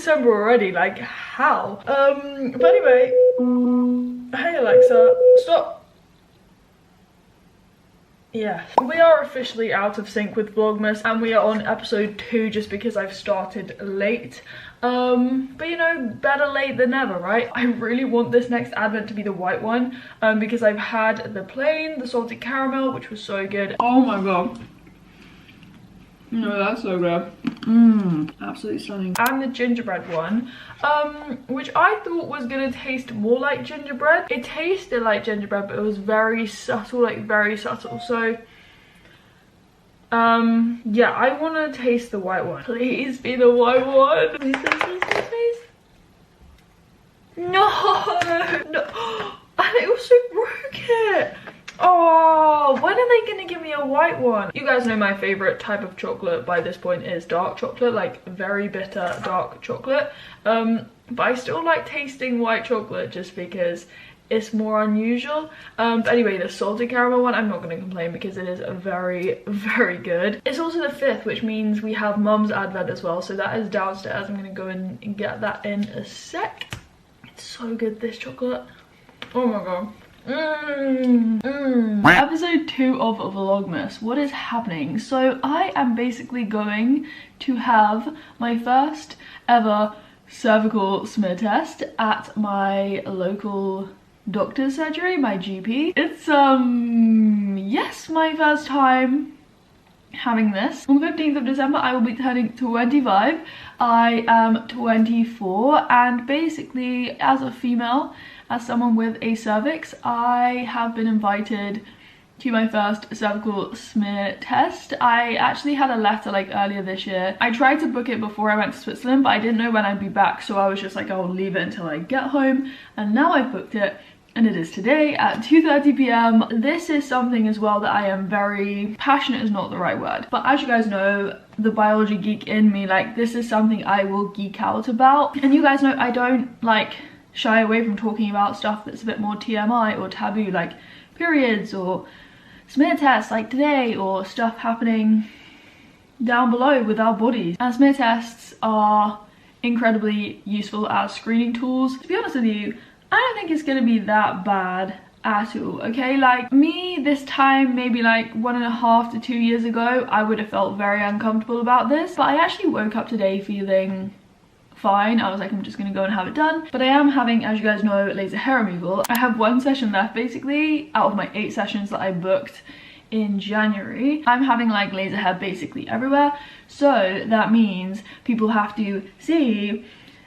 December already, like how? But anyway, hey Alexa, stop. Yeah, we are officially out of sync with Vlogmas and we are on episode 2 just because I've started late. But you know, better late than never, right? I really want this next advent to be the white one because I've had the plain, the salted caramel, which was so good. Oh my god. No, that's so good. Absolutely stunning. And the gingerbread one, which I thought was gonna taste more like gingerbread. It tasted like gingerbread, but it was very subtle, like very subtle. So, yeah, I want to taste the white one. Please be the white one. Please, please, please, please, please. No, no. And it also broke it. Oh, when are they gonna give me a white one? You guys know my favorite type of chocolate by this point is dark chocolate, like very bitter dark chocolate. But I still like tasting white chocolate just because it's more unusual. But anyway, the salted caramel one, I'm not gonna complain because it is very, very good. It's also the 5th, which means we have Mum's Advent as well, so that is downstairs. I'm gonna go and get that in a sec. It's so good, this chocolate. Oh my god. Episode 2 of Vlogmas. What is happening? So I am basically going to have my first ever cervical smear test at my local doctor's surgery, my GP. It's yes, my first time having this. On the 15th of December I will be turning 25. I am 24 and basically as a female, as someone with a cervix, I have been invited to my first cervical smear test. I actually had a letter like earlier this year. I tried to book it before I went to Switzerland, but I didn't know when I'd be back, so I was just like, I'll leave it until I get home. And now I've booked it, and it is today at 2:30 p.m. This is something as well that I am very passionate, is not the right word, but as you guys know, the biology geek in me, like this is something I will geek out about. And you guys know I don't like shy away from talking about stuff that's a bit more TMI or taboo, like periods or smear tests like today, or stuff happening down below with our bodies. And smear tests are incredibly useful as screening tools. To be honest with you, I don't think it's gonna be that bad at all, okay? Like me this time, maybe like 1.5 to 2 years ago, I would have felt very uncomfortable about this, but I actually woke up today feeling fine. I was like, I'm just gonna go and have it done. But I am having, as you guys know, laser hair removal. I have 1 session left basically out of my 8 sessions that I booked in January. I'm having like laser hair basically everywhere, so that means people have to see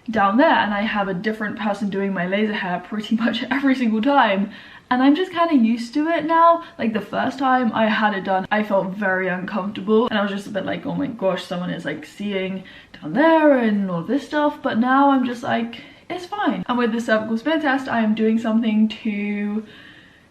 down there, and I have a different person doing my laser hair pretty much every single time. And I'm just kind of used to it now. Like the first time I had it done, I felt very uncomfortable and I was just a bit like, oh my gosh, someone is like seeing down there and all this stuff. But now I'm just like, it's fine. And with the cervical smear test, I am doing something to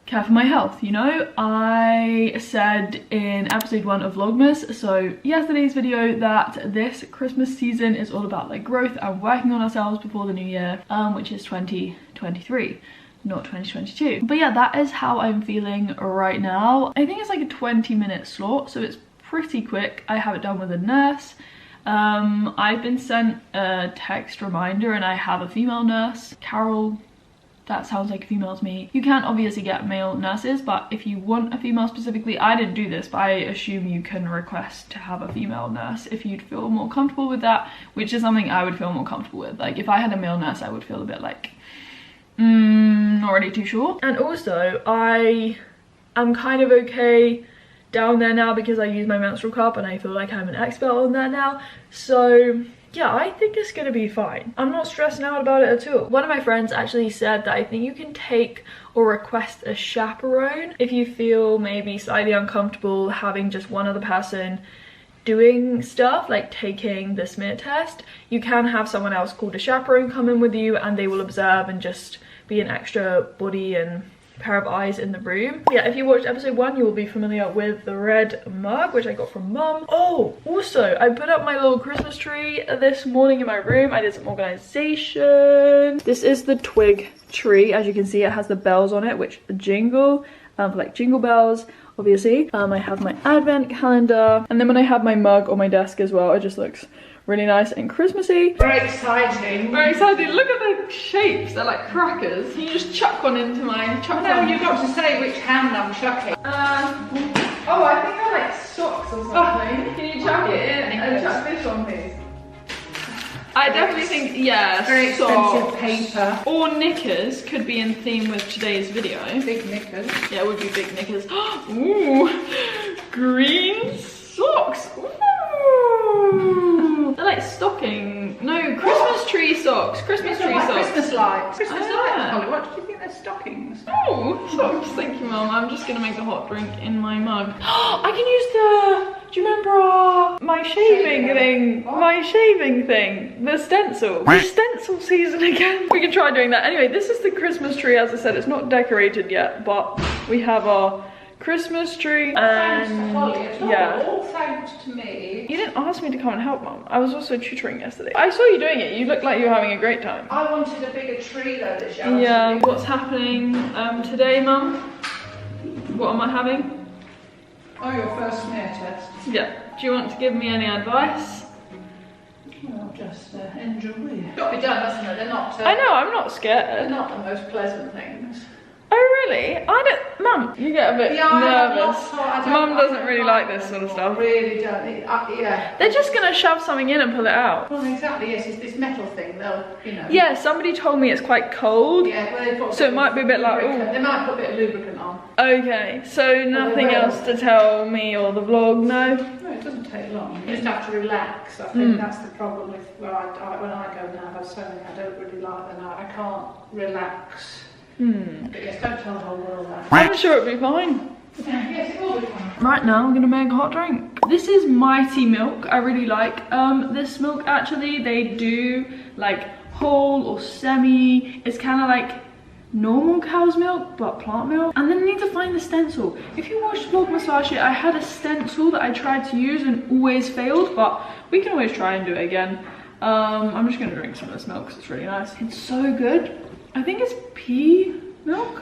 care for my health, you know? I said in episode 1 of Vlogmas, so yesterday's video, that this Christmas season is all about like growth and working on ourselves before the new year, which is 2023. Not 2022. But yeah, that is how I'm feeling right now. I think it's like a 20-minute slot, so it's pretty quick. I have it done with a nurse. I've been sent a text reminder and I have a female nurse, Carol. That sounds like a female to me. You can obviously get male nurses, but if you want a female specifically, I didn't do this, but I assume you can request to have a female nurse if you'd feel more comfortable with that, which is something I would feel more comfortable with. Like if I had a male nurse, I would feel a bit like, not really too sure. And also I am kind of okay down there now because I use my menstrual cup and I feel like I'm an expert on that now. So yeah, I think it's gonna be fine. I'm not stressing out about it at all. One of my friends actually said that I think you can take or request a chaperone if you feel maybe slightly uncomfortable having just one other person doing stuff like taking the smear test. You can have someone else called a chaperone come in with you and they will observe and just be an extra body and pair of eyes in the room. Yeah, if you watched episode 1, you will be familiar with the red mug, which I got from Mum. Oh, also, I put up my little Christmas tree this morning in my room. I did some organization. This is the twig tree. As you can see, it has the bells on it, which jingle, like jingle bells, obviously. I have my advent calendar. And then when I have my mug on my desk as well, it just looks really nice and Christmassy. Very exciting. Very exciting. Look at the shapes, they're like crackers. Can you just chuck one into mine? No, you've got to say which hand I'm chucking. Oh, I think they're like socks or something. Can you chuck it in and chuck this one, please? I definitely think, yeah, very expensive paper. Or knickers could be in theme with today's video. Big knickers. Yeah, it would be big knickers. Ooh, green socks. Ooh. They're like stocking. No, Christmas tree socks. Christmas tree socks. Christmas lights. Christmas lights, Holly. What do you think they're stockings? Oh, socks. Thank you, Mum. I'm just gonna make a hot drink in my mug. I can use the. Do you remember my shaving thing? What? My shaving thing. The stencil. The stencil season again. We can try doing that. Anyway, this is the Christmas tree. As I said, it's not decorated yet, but we have our Christmas tree and thanks to Holly. It's yeah. All thanks to me. You didn't ask me to come and help, Mum. I was also tutoring yesterday. I saw you doing it. You looked like you were having a great time. I wanted a bigger tree though this year. Yeah. What's happening today, Mum? What am I having? Oh, your first smear test. Yeah. Do you want to give me any advice? Well, just enjoy. It's got to be done, hasn't it? They're not. I know. I'm not scared. They're not the most pleasant things. Oh really? I don't, Mum, you get a bit nervous. Mum doesn't really like this sort of stuff. Really don't. Yeah. They're just gonna shove something in and pull it out. Well, exactly. Yes, it's this metal thing. They'll, you know. Yeah, somebody told me it's quite cold. Yeah, well, they've got so it might be a bit like. Ooh. They might put a bit of lubricant on. Okay, so nothing else to tell me or the vlog, no? No, it doesn't take long. You just have to relax. I think that's the problem with when I go and have something I don't really like. Then I can't relax. But yes, don't tell the whole world that. I'm sure it'll be fine. Yes, it will be fine. Right now, I'm gonna make a hot drink. This is Mighty Milk. I really like this milk. Actually, they do like whole or semi. It's kind of like normal cow's milk, but plant milk. And then I need to find the stencil. If you watched Vlogmas last year, I had a stencil that I tried to use and always failed, but we can always try and do it again. I'm just gonna drink some of this milk because it's really nice. It's so good. I think it's pea milk?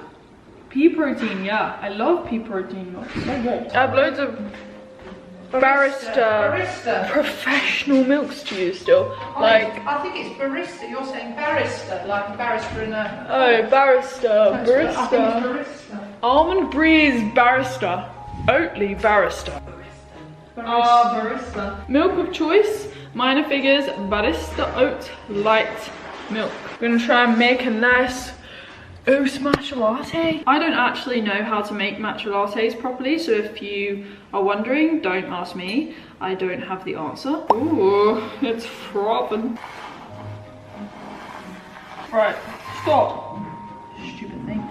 Pea protein, yeah. I love pea protein milk. So good. I have loads of barista professional milks to use still. I think it's barista. You're saying barista, like a barista in a... Oh, barista. Barista. I think it's barista. Almond breeze barista. Oatly barista. Barista. Milk of choice. Minor figures barista oat light milk. We're gonna try and make a nice oat matcha latte. I don't actually know how to make matcha lattes properly, so if you are wondering, don't ask me. I don't have the answer. Ooh, it's frothing. Right, stop. Stupid thing.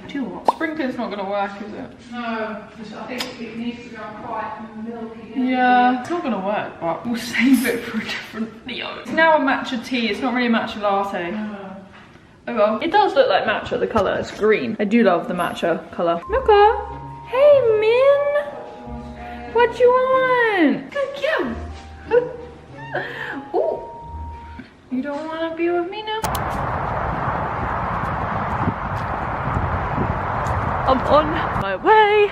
Too hot. Sprinkling's not gonna work, is it? No, I think it needs to go quite milky. Yeah, it's not gonna work, but we'll save it for a different video. It's now a matcha tea, it's not really a matcha latte. Oh well. It does look like matcha, the colour, it's green. I do love the matcha colour. Milka! Hey, Min! What you want? Good you! Ooh! You don't wanna be with me now? I'm on my way,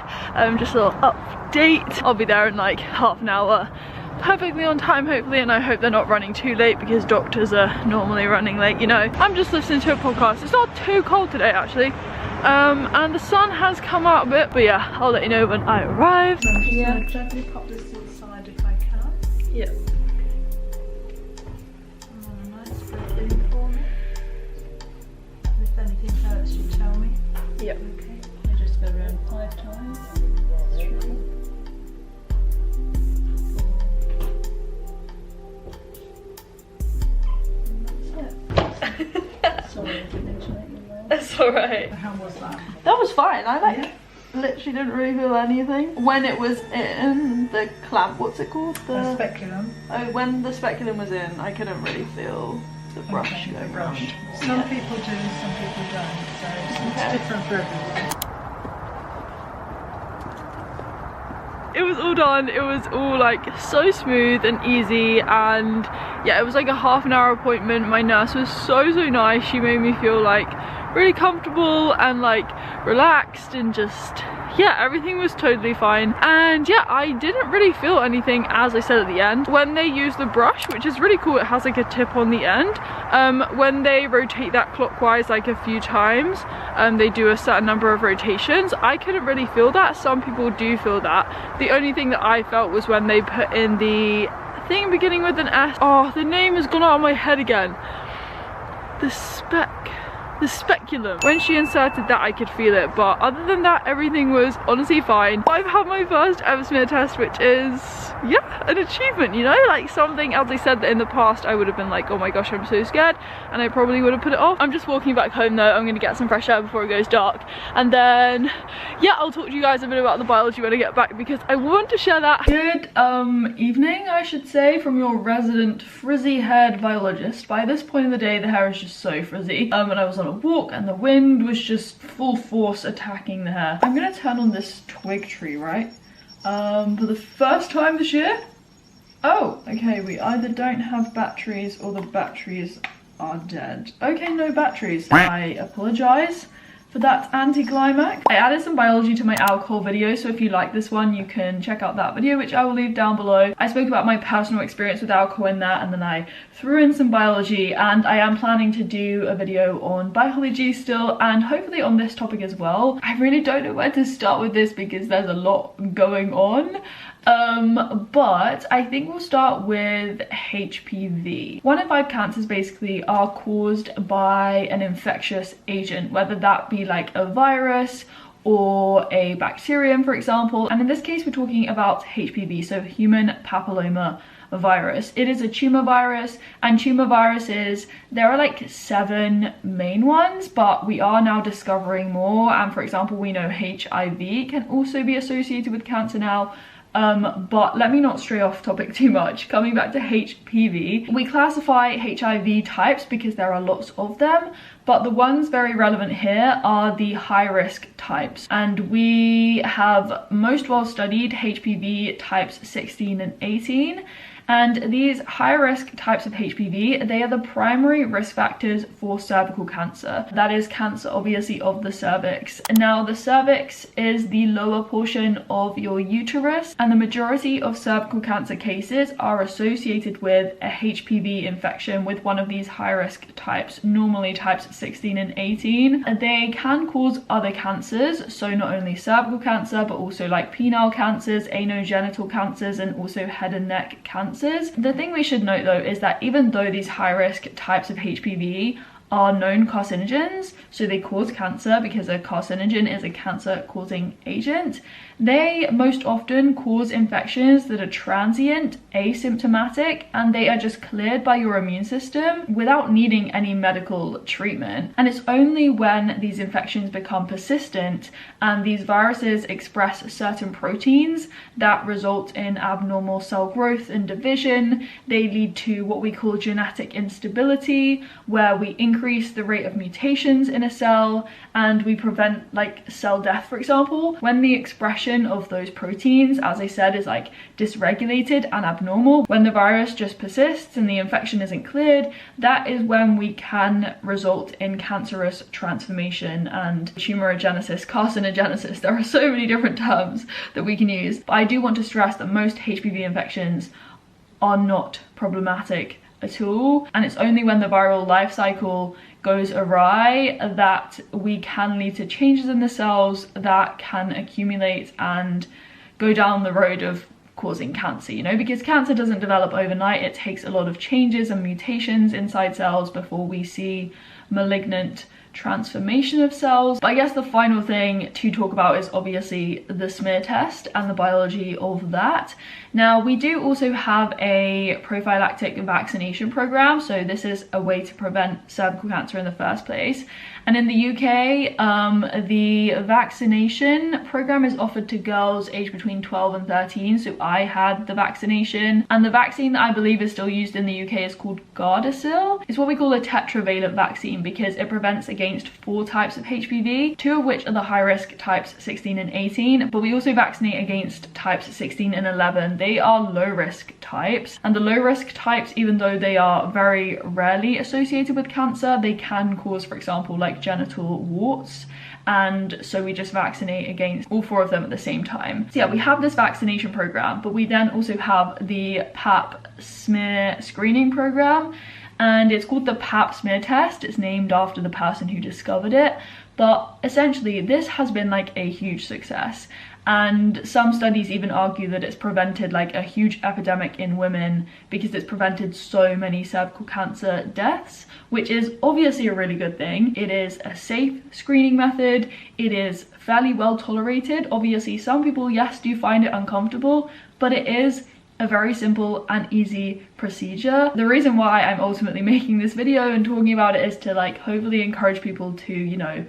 just a little update. I'll be there in like half an hour. Perfectly on time hopefully, and I hope they're not running too late because doctors are normally running late, you know. I'm just listening to a podcast. It's not too cold today actually. And the sun has come out a bit, but yeah, I'll let you know when I arrive. I'm just gonna gently pop this to the side if I can. Yeah. A nice bit in for me. If anything hurts, you tell me. Yeah. Okay. I just go around 5 times. Sorry, I didn't mention it. That's alright. How was that? That was fine. I like literally didn't really feel anything. When it was in the clamp, what's it called? The speculum. Oh, when the speculum was in, I couldn't really feel the brush going around. Some people do, some people don't. So it's different for everyone. It was all done. It was all like so smooth and easy, and yeah, it was like a half an hour appointment. My nurse was so nice. She made me feel like really comfortable and like relaxed, and just, yeah, everything was totally fine. And yeah, I didn't really feel anything, as I said at the end. When they use the brush, which is really cool, it has like a tip on the end. When they rotate that clockwise like a few times, they do a certain number of rotations. I couldn't really feel that. Some people do feel that. The only thing that I felt was when they put in the thing beginning with an S. Oh, the name has gone out of my head again. The speculum. When she inserted that, I could feel it, but other than that, everything was honestly fine. I've had my first ever smear test, which is, yeah, an achievement, you know, like something, as I said, that in the past I would have been like, oh my gosh, I'm so scared, and I probably would have put it off. I'm just walking back home though. I'm gonna get some fresh air before it goes dark, and then yeah, I'll talk to you guys a bit about the biology when I get back, because I want to share that. Good evening, I should say, from your resident frizzy haired biologist. By this point of the day, the hair is just so frizzy, and I was on a walk and the wind was just full force attacking the hair. I'm gonna turn on this twig tree, right? For the first time this year. Oh, okay, we either don't have batteries or the batteries are dead. Okay, no batteries. I apologize for that anticlimax. I added some biology to my alcohol video, so if you like this one, you can check out that video, which I will leave down below. I spoke about my personal experience with alcohol in that, and then I threw in some biology, and I am planning to do a video on biology still, and hopefully on this topic as well. I really don't know where to start with this because there's a lot going on. But I think we'll start with HPV. 1 in 5 cancers basically are caused by an infectious agent, whether that be like a virus or a bacterium, for example. And in this case, we're talking about HPV, so human papilloma virus. It is a tumor virus, and tumor viruses, there are like 7 main ones, but we are now discovering more. And for example, we know HIV can also be associated with cancer now. But let me not stray off topic too much. Coming back to HPV, we classify HIV types because there are lots of them, but the ones very relevant here are the high risk types, and we have most well studied HPV types 16 and 18. And these high-risk types of HPV, they are the primary risk factors for cervical cancer. That is cancer, obviously, of the cervix. Now, the cervix is the lower portion of your uterus, and the majority of cervical cancer cases are associated with a HPV infection with one of these high-risk types, normally types 16 and 18. They can cause other cancers, so not only cervical cancer, but also like penile cancers, anogenital cancers, and also head and neck cancer. The thing we should note though is that even though these high-risk types of HPV are known carcinogens, so they cause cancer because a carcinogen is a cancer-causing agent, they most often cause infections that are transient, asymptomatic, and they are just cleared by your immune system without needing any medical treatment. And it's only when these infections become persistent and these viruses express certain proteins that result in abnormal cell growth and division, they lead to what we call genetic instability, where we increase the rate of mutations in a cell and we prevent like cell death, for example. When the expression of those proteins, as I said, is like dysregulated and abnormal, when the virus just persists and the infection isn't cleared, that is when we can result in cancerous transformation and tumorigenesis, carcinogenesis. There are so many different terms that we can use, but I do want to stress that most HPV infections are not problematic at all, and it's only when the viral life cycle goes awry that we can lead to changes in the cells that can accumulate and go down the road of causing cancer, you know, because cancer doesn't develop overnight. It takes a lot of changes and mutations inside cells before we see malignant transformation of cells. But I guess the final thing to talk about is obviously the smear test and the biology of that. Now, we do also have a prophylactic vaccination program, so this is a way to prevent cervical cancer in the first place. And in the UK, the vaccination program is offered to girls aged between 12 and 13, so I had the vaccination. And the vaccine that I believe is still used in the UK is called Gardasil. It's what we call a tetravalent vaccine because it prevents against 4 types of HPV, 2 of which are the high-risk types 16 and 18, but we also vaccinate against types 16 and 11. They are low-risk types, and the low-risk types, even though they are very rarely associated with cancer, they can cause, for example, like like genital warts, and so we just vaccinate against all 4 of them at the same time. So yeah, we have this vaccination program, but we then also have the pap smear screening program, and it's called the pap smear test. It's named after the person who discovered it, but essentially this has been like a huge success, and some studies even argue that it's prevented like a huge epidemic in women because it's prevented so many cervical cancer deaths, which is obviously a really good thing. It is a safe screening method. It is fairly well tolerated. Obviously some people, yes, do find it uncomfortable, but it is a very simple and easy procedure. The reason why I'm ultimately making this video and talking about it is to like hopefully encourage people to, you know,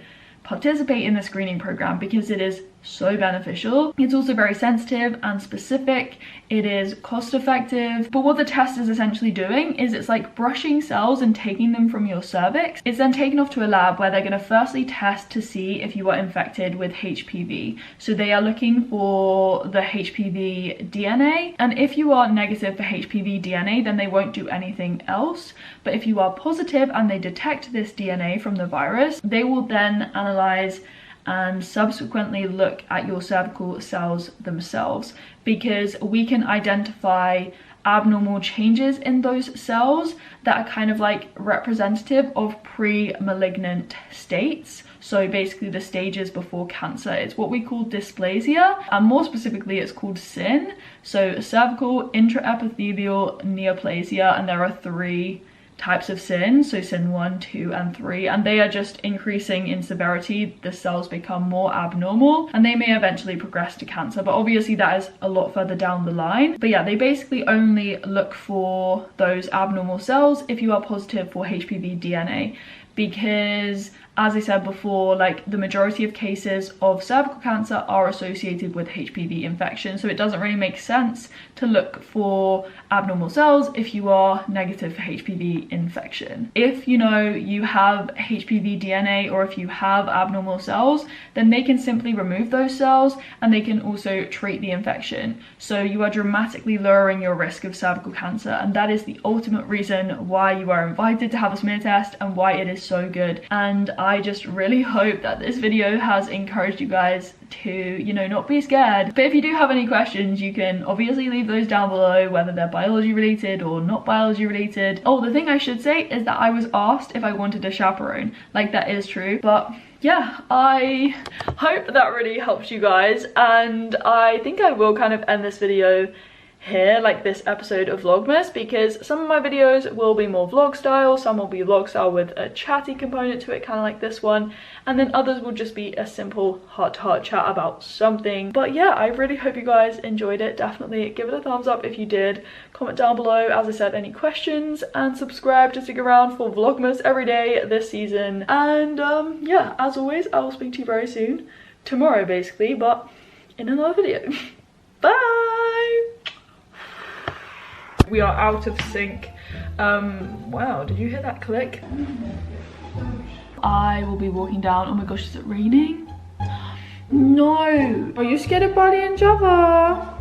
participate in the screening program because it is so beneficial. It's also very sensitive and specific. It is cost effective. But what the test is essentially doing is it's like brushing cells and taking them from your cervix. It's then taken off to a lab where they're going to firstly test to see if you are infected with HPV. So they are looking for the HPV DNA, and if you are negative for HPV DNA, then they won't do anything else. But if you are positive and they detect this DNA from the virus, they will then analyze and subsequently look at your cervical cells themselves, because we can identify abnormal changes in those cells that are kind of like representative of pre-malignant states. So basically the stages before cancer. It's what we call dysplasia, and more specifically it's called CIN. So cervical intraepithelial neoplasia, and there are 3 types of CIN, so CIN 1, 2 and 3, and they are just increasing in severity. The cells become more abnormal and they may eventually progress to cancer, but obviously that is a lot further down the line. But yeah, they basically only look for those abnormal cells if you are positive for HPV DNA, because as I said before, like the majority of cases of cervical cancer are associated with HPV infection, so it doesn't really make sense to look for abnormal cells if you are negative for HPV infection. If you know you have HPV DNA or if you have abnormal cells, then they can simply remove those cells and they can also treat the infection. So you are dramatically lowering your risk of cervical cancer, and that is the ultimate reason why you are invited to have a smear test and why it is so good. And I just really hope that this video has encouraged you guys to, you know, not be scared. But if you do have any questions, you can obviously leave those down below, whether they're biology related or not biology related. Oh, the thing I should say is that I was asked if I wanted a chaperone. Like, that is true. But yeah, I hope that really helps you guys, and I think I will kind of end this video here, like this episode of Vlogmas, because some of my videos will be more vlog style, some will be vlog style with a chatty component to it, kind of like this one, and then others will just be a simple heart-to-heart chat about something. But yeah, I really hope you guys enjoyed it. Definitely give it a thumbs up if you did. Comment down below, as I said, any questions, and subscribe to stick around for Vlogmas every day this season. And yeah, as always, I will speak to you very soon, tomorrow basically, but in another video. Bye! We are out of sync. Wow, did you hear that click? I will be walking down. Oh my gosh, is it raining? No! Are you scared of Bali and Java?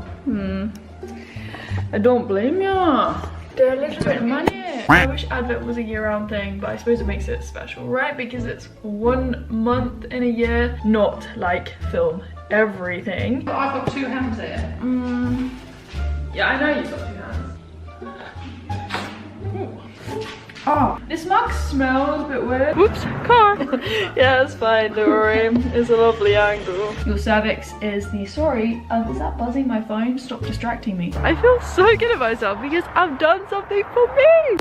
I don't blame ya. They're a little bit money. I wish Advent was a year-round thing, but I suppose it makes it special, right? Because it's 1 month in a year, not like film everything. But I've got 2 hands here. Yeah, I know you've got 2 hands. Oh, this mug smells a bit weird. Whoops, car. Yeah, it's fine, don't worry. It's a lovely angle. Your cervix is the, sorry, is that buzzing my phone? Stop distracting me. I feel so good about myself because I've done something for me.